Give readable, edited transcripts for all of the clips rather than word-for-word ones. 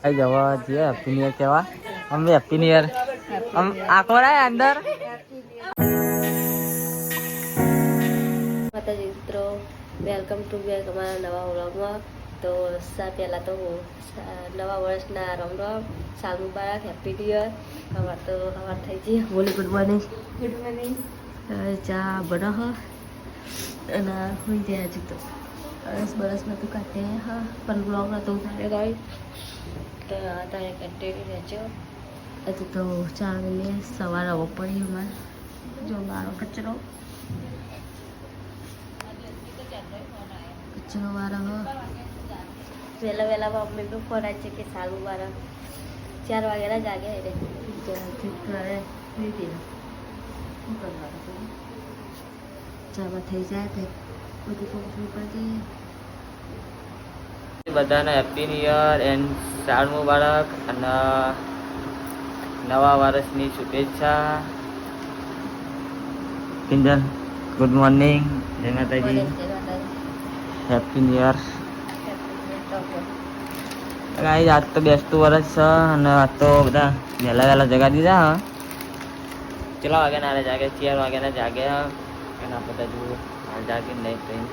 आई जवा जी happy new year केवा हम हैप्पी न्यू ईयर हम आंखों रहा है अंदर માતાજી મિત્રો વેલકમ ટુ બેક અમારા નવા વ્લોગમાં. તો પહેલાં તો નવા વર્ષના રામ રામ, સાલ મુબારક, હેપી ન્યુ યર. સવાર તો સવાર થઈ જઈએ. બોલી ગુડ મોર્નિંગ. Good morning. ચા બનાવ અને હું ત્યાં હજુ તો બરસ નહોતું કાઢે હા પણ બ્લોગ નહોતો ઉતારે ગઈ તો તમે કન્ટિન્યુ રહેજો. હજુ તો ચા લઈએ. સવારે આવવો પડી અમારે જો મારો કચરો વાળા વહેલા વહેલામાં મમ્મી પણ ફોન આવે છે કે સાલ મુબારક. 4 વાગ્યાના જાગે એટલે ઘરે શું કરવાનું ચામાં થઈ જાય તો બધું ફોન કરી બધાને હેપી ન્યુ યર એન્ડ સાલ મુબારક અને નવા વર્ષની શુભેચ્છા. કિંજલ ગુડ મોર્નિંગ, જય માતાજી, હેપી ન્યુ યર. ગાઈસ આજ તો બેસતું વર્ષ છે અને આજ તો બધા વહેલા વહેલા જગા દીધા હા. કેટલા વાગ્યાના જાગે? 4 વાગ્યાના જાગે હા. અને આપણે તો હજુ હાલ જાગી નહીં કંઈ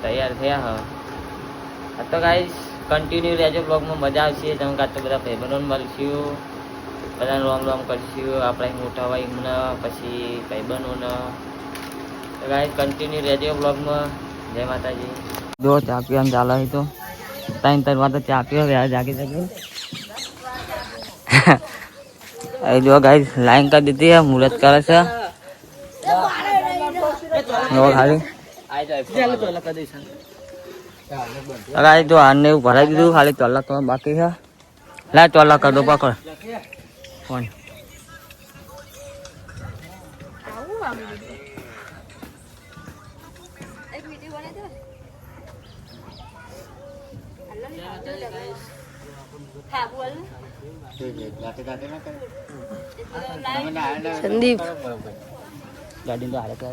તૈયાર થયા હા. આ તો ગાઈસ કન્ટિન્યુ રહેજો બ્લોગમાં, મજા આવશે. જેમ કે આજ તો બધા ભાઈબંધોને મળશું, બધાને રોમ રોમ કરશું, આપણા મોટા ભાઈને પછી ભાઈબંધોને. તો ગાઈસ કન્ટિન્યુ રહેજો બ્લોગમાં. જય માતાજી. જો ચા પીવાનું ચાલે તો 3 વાર તો ચા પીવો જાગી જાગી. જો ગાઈસ લાઈન કરી દીધી है, मुहूर्त करे છે ખાલી गाइस जो आने भराई दीधું, ખાલી તોલા કરવા બાકી છે. લા તોલા કર દો, પકડ ફોન. સંદીપ ગાડી તો હાલે તો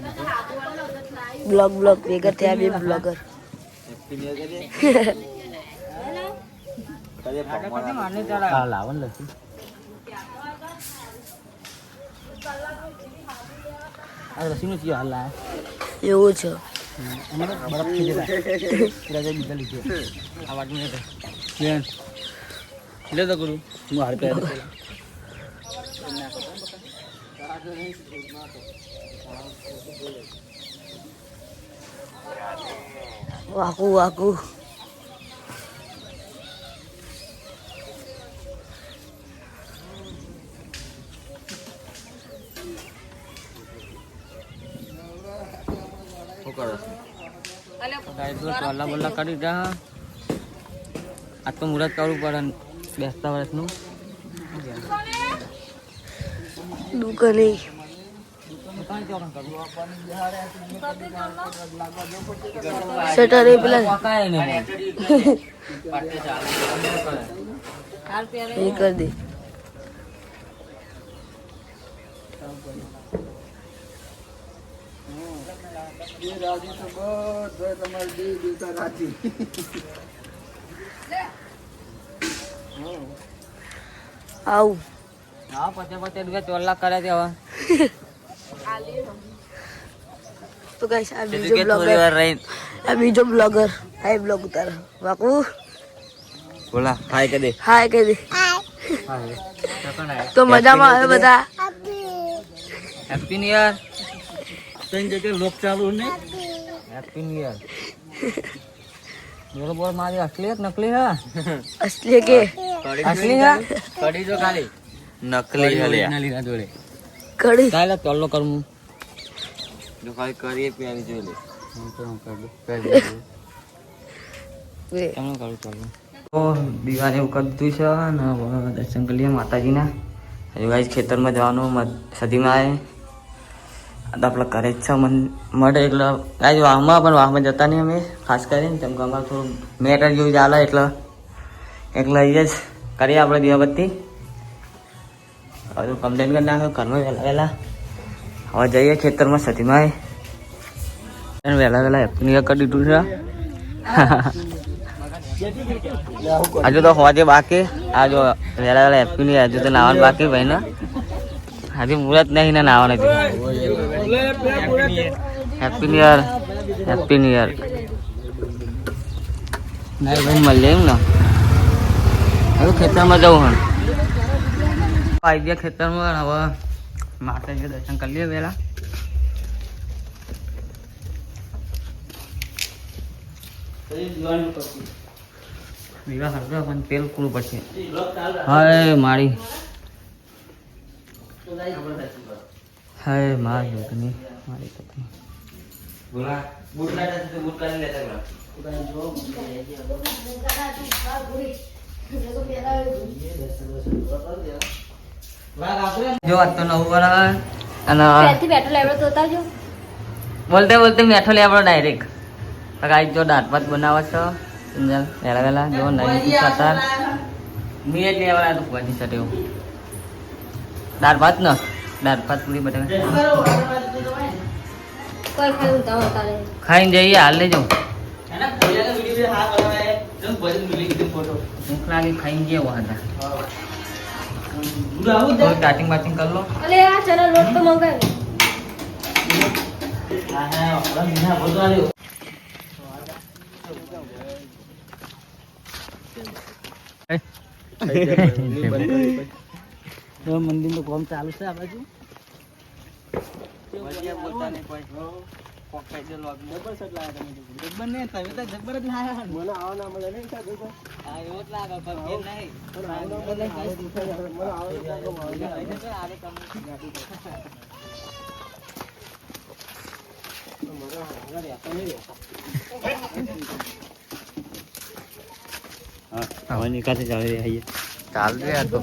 બ્લોગ ભેગા થયા બે બ્લોગર. લાવન લખી આ રસીનું ચિયો હાલ લાયા એવું છે. બરફ થઈ જતા બીજા લીધે આ વાટું નહીં લે તો કરું હું હાર પે વાકુ વાકુ ટોલા બોલા કરી દીધા. આ તો મુહૂર્ત કરવું પડે બેસતા વર્ષનું. દુકાને શટર એ પેલા એ કરી દે. આવું હા પચે રૂપિયા ચોલા કરે છે હવે. તો ગાઈસ આ બીજો બ્લોગર હાય બ્લોગ ઉતાર વાકુ બોલા હાય કહી દે. હાય કહી દે. તો મજામાં આવે બધા. Happy new year. તને જગ્યાએ લોક ચાલુ ને હેપી ન્યુ યર. મેરો બોલ મારી असली है नकली है? असली के असली है कड़ी जो खाली नकली है ले ना जोड़े कड़ी काला तोलो कर मु जो खाली करिए प्यारी जो ले हम तो कर दो पहले वे हम करू तोलो तो દીવાને એવું કરી દીધું છે અને દર્શન કરી લઈએ માતાજીના. હજુ ગાઈસ ખેતરમાં જવાનું સદીમાં આવે આપણા ઘરે જ છે મળે એટલે ગાઈસ વાહમાં પણ વાહમાં જતા નહીં અમે ખાસ કરીને, કેમ કે અમારે થોડું મેટર જેવું ચાલે એટલે અહીંયા જ કરીએ આપણે દીવાબત્તી. હવે કમ્પ્લેન કરી નાખ્યો ઘરમાં વહેલા વહેલા. હવે જઈએ ખેતરમાં સતીમાં વહેલા વહેલા હેપી ન્યુ યર કરી દીધું છે. હજુ તો હોજે બાકી. આ જો વહેલા વહેલા હેપી ન્યુ યર. હજુ તો નાવાનું બાકી ભાઈ ને. હજી મુહૂર્ત નહીં ને નાવાનું હજુ. Happy new year. Happy new year. ભાઈ મળીએ એમ ને. હવે ખેતરમાં જવું હણ. આવી ગયા ખેતરમાં. હવે માતાજી દર્શન કરી લઈએ પહેલા. દીવા હરગા પણ તેલ કૂણું પડશે. હાય મારી હાય મારી પત્ની મારી પત્ની જો આ તો નવું બરાબર. અને બોલતે બોલતે મેઠો લેવડો ડાયરેક્ટ. ગાઈ જો દાળ ભાત બનાવે છે. વહેલા વહેલા જો નહીં ખાતા મેં જ લેવાના તો ભાજી સાથે દાળ ભાત ને દાળ ભાત પૂરી બટાકા ખાઈને જઈએ. હાલ લઈ જાઉં ભૂખ લાગી ખાઈને જઈએ. હતા સ્ટાર્ટિંગ બાટિંગ કરી લો. મંદિર નું કામ ચાલુ છે. આ બાજુ ચાલ રહ્યા તો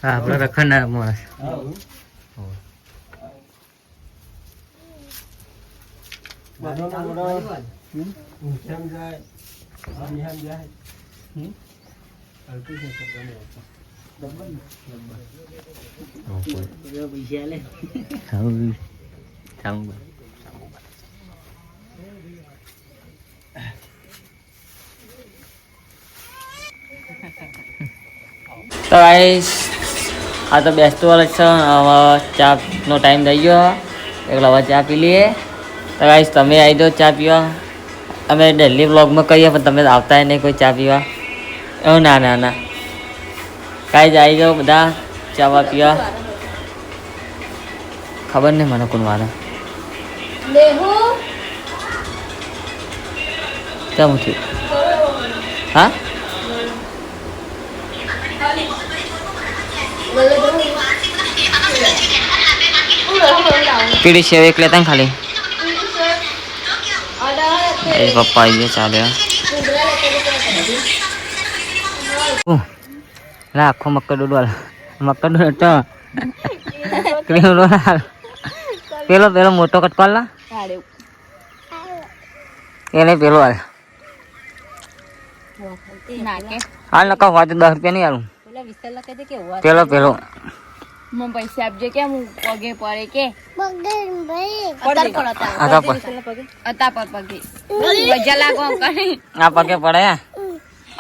આપડે રખડનાર માણસ. તો ગાઈસ આ તો બેસતું વર્ષ છે. હવે ચા નો ટાઈમ થઈ ગયો. એટલે હવે ચા પી લઈએ. તો ગાઈસ તમે આવી દો ચા પીવા. અમે ડેલી વ્લોગમાં કહીએ પણ તમે આવતા નહીં કોઈ ચા પીવા. એવું ના ના ના કાંઈ જ આવી જાઓ બધા ચા પીવા. ખબર નહીં મને કોણ વાળા કેમ થયું. હા પીડી સેવ એક લેતા ને ખાલી. એ પપ્પા આવી ગયા ચાલે. આખો મક્કર ડોડવાલ મક્કર ડોડો પેલો પેલો મોટો કટકો લા એને પેલો હાલ હાલ નકા હોય તો 10 રૂપિયા નહીં હાલું. પેલો પેલો પૈસા આપજે કે હું પગે પડે કે આ પગે પડે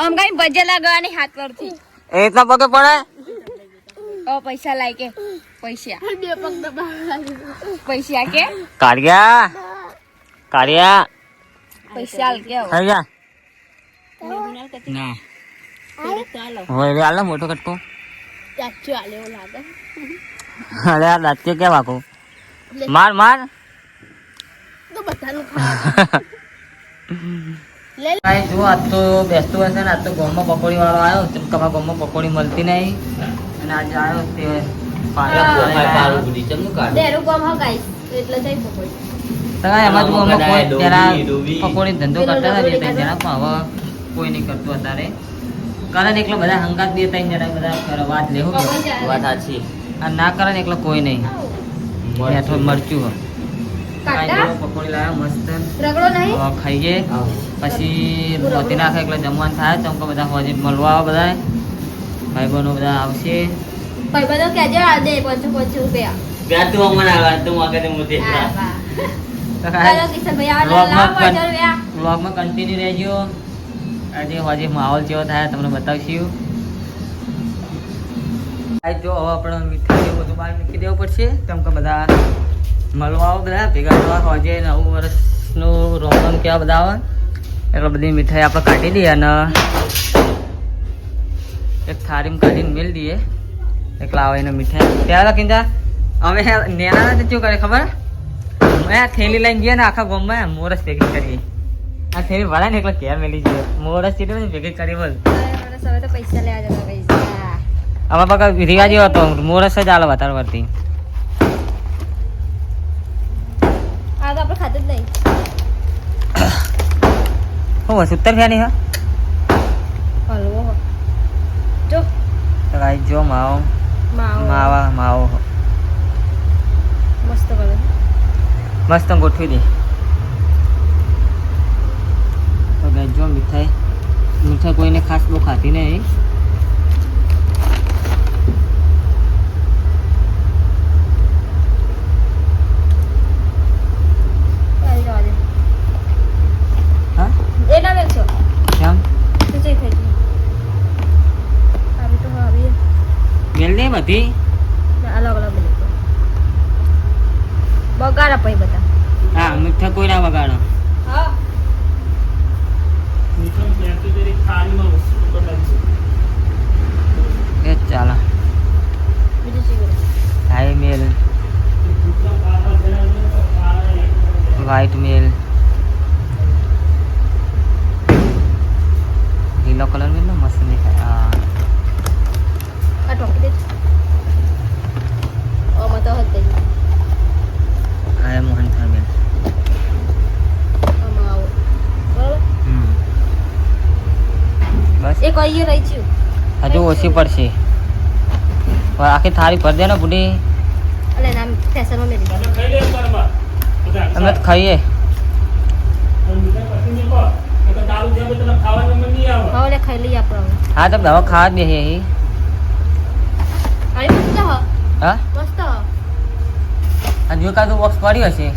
આમ કઈ બજે લાગવાની હાથ પરથી એટલા પગે પડે. પૈસા લાય કે પૈસા પૈસા કે કાઢ્યા કાઢ્યા પૈસા હાલ કે થઈ ગયા ના હોય હાલ મોટો કટકો. અરે આ દાંત કે વાકો માર માર જો આજ તો બેસતું હશે ને. આજ તો ગામમાં પકોડી વાળો આવ્યો. તમારા ગામમાં પકોડી મળતી નહીં અને આજે આવ્યો તે પકોડી ધંધો કરતા હતા. બે ત્રણ જણા પણ હવે કોઈ નહીં કરતું અત્યારે. કારણ એકલો બધા હંગાત બે ત્રણ જણા બધા વાત લેવું વાત સાચી. આ ના કરે ને એકલો કોઈ નહીં. હેઠો મરચું પકોડી લાવ્યા મસ્ત ખાઈએ. પછી રોતી નાખે એટલે જમવાનું થાય. તો બધા હોજે મળવા આવે બધા ભાઈ બહેનો બધા આવશે. ભાઈબંધો કહેજો આ દે 500 રૂપિયા. વ્યાજ તું અમને આવે તું વખતે મોટી હા વાહ. ચાલો કિશનભાઈ આ લાવો 500 રૂપિયા. વ્લોગમાં કન્ટિન્યુ રહેજો. આજે હજી માહોલ કેવો થાય તમને બતાવશું. જો હવે આપણે મીઠાઈ એવું બધું બહાર મૂકી દેવું પડશે કેમ કે બધા મળવા આવો બધા ભેગા થવા હજે નવું વર્ષનું રોમન કેવા બધા આવે એટલે બધી મીઠાઈ આપણે કાઢી દઈએ અને એક થાળીમાં કાઢીને મેળ દઈએ એકલા આવે એને મીઠાઈ ત્યારે કિંજા અમે નેના શું કરે ખબર મેં આ થેલી લઈને ગયા ને આખા ગામમાં મોરસ ભેગી કરી આ થેલી ભરાય ને એટલે ઘેર મેલી જઈએ મોરસ ચીટે ભેગી કરી બોલ હવે તો પૈસા લેવા જતા પૈસા. આમાં પકા રિવાજ એવો હતો મોરસ જ આલો વધારે પડતી આ તો આપણે ખાતું જ નહીં. હું 70 ની હા હલવો જો તો ગાઈ જો માવો માવો માવો મસ્ત બને. મસ્ત ગોઠવી દે તો ગાઈ જો મીઠાઈ કોઈને ખાસ બહુ ખાતી નહીં હા એ ના વેચો કેમ તો જઈ ખાઈ આવી તો આવી મેલ દે બધી અલગ અલગ બને બગાડા પઈ બધા. હા મીઠા કોઈ ના વગાડો હા એ ચાલો બીજું શું હાઈ મેલ વ્હાઈટ મેલ લીલો કલર મેલ મસ્ત દેખાય આ ટોકી દે ઓ મતો હતે હા મોહન થા મેલ આમાં આવો બરાબર. બસ એક વાગ્યે રહી છું હજુ ઓછી પડશે આખી થાળી ભર દે ને બુડી અલે નામ ફેશનમાં મેલી અમે તો ખાઈએ હા લે ખાઈ લઈએ આપણે. હા તો દવા ખાવા જ બેસીએ અહીં અરે મસ્ત હ હા મસ્ત હજુ કાંઈ બોક્સ પડ્યું હશે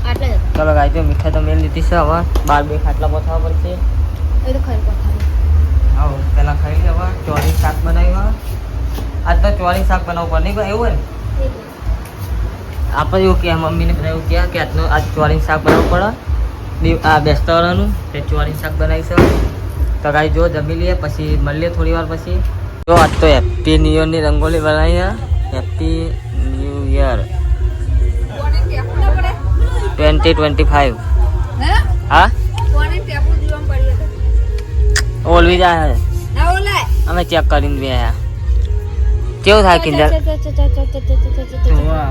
આટલે જ ચલો ગાય જો મીઠાઈ તો મેલ લીધી છે હવે 12 ખાટલા પહોંચવા પડશે એ તો ખાઈ પથારી હા પેલા ખાઈ લે હવે ચોળી શાક બનાવ્યું આજ તો ચોળી શાક બનાવવું પડે નહીં કોઈ એવું હોય ને આપણે એવું કહે મમ્મીને બધા એવું કહે કે આજનું આજ ચોળી શાક બનાવવું પડે આ બેસતા વાળાનું તે ચોળી શાક બનાવીશું તો ગાય જો જમી લઈએ પછી મળીએ થોડી વાર પછી જો આજ તો હેપી ન્યુ યરની રંગોલી બનાવી હેપી ન્યુ યર 2025 હા ઓલવી જાય અમે ચેક કરીને બે આયા કેવું થાય કિંજલ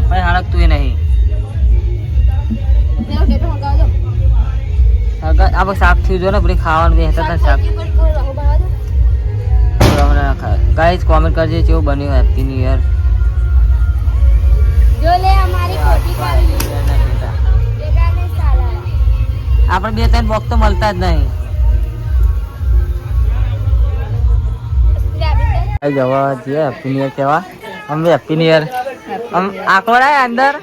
ભાઈ હળકતું નહીં આપણે શાક થયું જો ને પછી ખાવાનું બે હતા શાક ગાઈઝ કોમેન્ટ કરજે કેવું બન્યું હેપી ન્યુ યર આપણે 2-3 બોક્સ તો મળતા જ નહીં જવા જઈએ હેપી ન્યુ યર કેવા અમે હેપી ન્યુ યર આંકડો આયા અંદર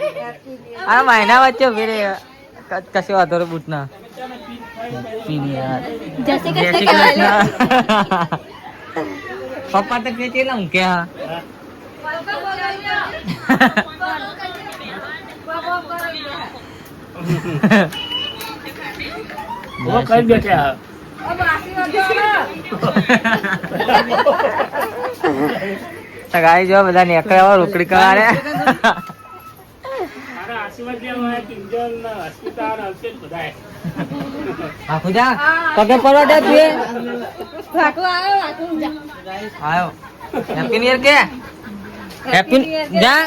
આ મહિના વચ્ચે ઉભી રહી કશો વાંધો બૂટ ના હેપી ન્યુ યર જય શ્રી કૃષ્ણ પપ્પા તો કે ચેલા હું કે હા वो कहीं बैठे हैं ગાય જો બધા નેકળે રોકડી કરારે આશીર્વાદ લેવા આવ્યા કિંજલ ના હોસ્પિટલ આવશે બધાય આખું જા પગે પડવા દે તું આયો હેપી ન્યુ યર કે હેપી જા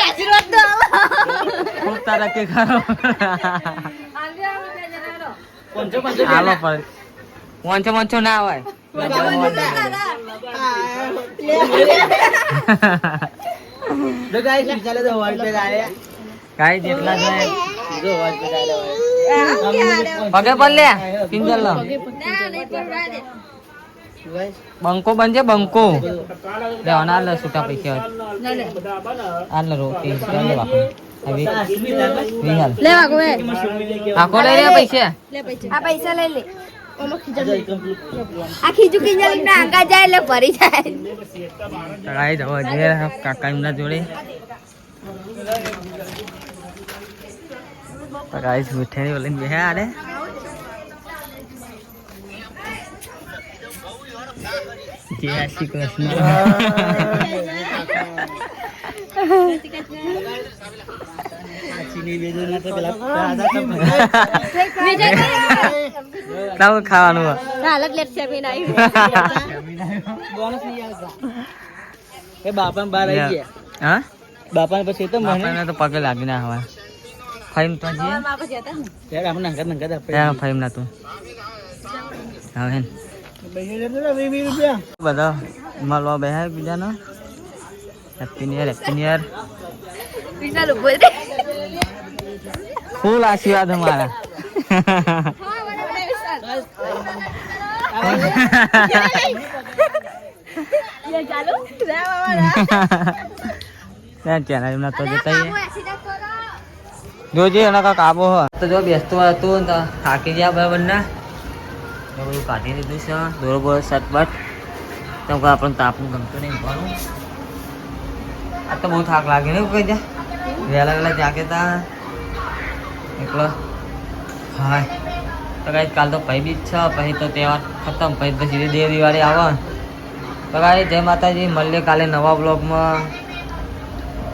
આશીર્વાદ તો ખૂબ તારા કે ખાઓ આલો પર વાંચો ના હોય ગાય જેટલા જાય પગે પડ લે કિંજલ લો બંકો બનજે બંકો લે અનાર લે છૂટા પૈસા આ લે રોટી લે બાપુ હવે વિહાલ લે વાગો એ આખો લઈ લે પૈસા આ પૈસા લઈ લે આ ખીજુ કિંજલ ના આંગા જાય એટલે ભરી જાય ચડાઈ જવા જે કાકા એમના જોડે ગાઈસ મીઠાઈ બોલીને બે આરે જય શ્રી કૃષ્ણ તાવ ખાવાનું હાલત લેટ છે મે નાઈ એ બાપા બાર આવી ગયા હા બાપા પછી તો મને બાપાને તો પગે લાગી ના હવે ફાઈમ તો જી ત્યારે આપણે નંગા નંગા દે ત્યાં ફાઈમ ના તું હવે બધા મળવા બેહાય બીજાનો હેપી ન્યુ યર વિશાલ બોલ દે ફૂલ આશીર્વાદ હમારા ये चालू रे बाबा ત્યાં ચેનલ એમના તો જતા જોજે એના કાંક આબો હો તો જો બેસતો હતું ને થાકી ગયા બરાબર ને બધું કાઢી દીધું છે દોરો બોરો સટબટ તો આપણને તાપનું ગમતું નહીં ભણવું આ તો બહુ થાક લાગે ને કહી જા વહેલા વહેલા જાગે તા એકલો હા તો કાંઈ કાલ તો ભાઈ બીજ છે પછી તો તહેવાર ખતમ પછી તો સીધી દેવ દિવાળી આવે તો કાંઈ જય માતાજી મળીએ કાલે નવા બ્લોગમાં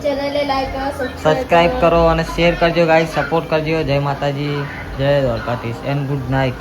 चैनल लाइक करो સબસ્ક્રાઇબ કરો અને શેર કરજો ગાઈસ સપોર્ટ કરજો જય માતાજી જય દ્વારકાધીશ એન્ડ ગુડ નાઇટ